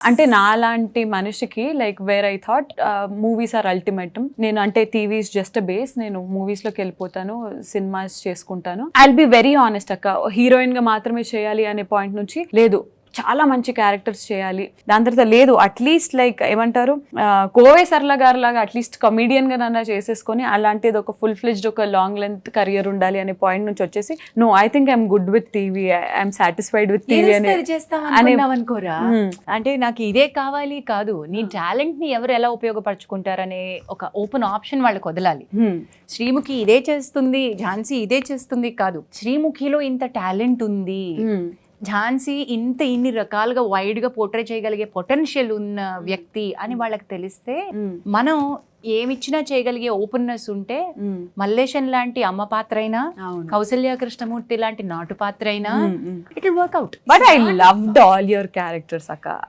అంటే నాలాంటి మనిషికి like where I thought movies are ultimatum. నేను అంటే TV is just a base. నేను మూవీస్ లోకి వెళ్ళిపోతాను, సినిమాస్ చేసుకుంటాను. ఐల్ బి వెరీ ఆనెస్ట్ అక్క, హీరోయిన్ గా మాత్రమే చేయాలి అనే పాయింట్ నుంచి లేదు, చాలా మంచి క్యారెక్టర్స్ చేయాలి. దాని తర్వాత లేదు, అట్లీస్ట్ లైక్ ఏమంటారు, కోవే సరళ గారు లాగా అట్లీస్ట్ కమీడియన్ గా నన్ను చేసేసుకొని అలాంటిది ఒక ఫుల్ ఫ్లెజ్డ్ ఒక లాంగ్ లెంత్ కెరియర్ ఉండాలి అనే పాయింట్ నుంచి వచ్చేసి no, I think I'm good with TV, I'm satisfied with TV అనుకోరా. అంటే నాకు ఇదే కావాలి కాదు, నీ టాలెంట్ ని ఎవరు ఎలా ఉపయోగపరచుకుంటారనే ఒక ఓపెన్ ఆప్షన్ వాళ్ళకి వదలాలి. శ్రీముఖి ఇదే చేస్తుంది, ఝాన్సీ ఇదే చేస్తుంది కాదు, శ్రీముఖిలో ఇంత టాలెంట్ ఉంది, ఝాన్సీ ఇన్ని రకాలుగా వైడ్ గా పోర్ట్రే చేయగలిగే పొటెన్షియల్ ఉన్న వ్యక్తి అని వాళ్ళకి తెలిస్తే, మనం ఏమిచ్చినా చేయగలిగే ఓపెన్నెస్ ఉంటే, మల్లేశన్ లాంటి అమ్మ పాత్ర అయినా, కౌసల్య కృష్ణమూర్తి లాంటి నాటు పాత్ర అయినా it will work out. But I loved all your characters అక్క.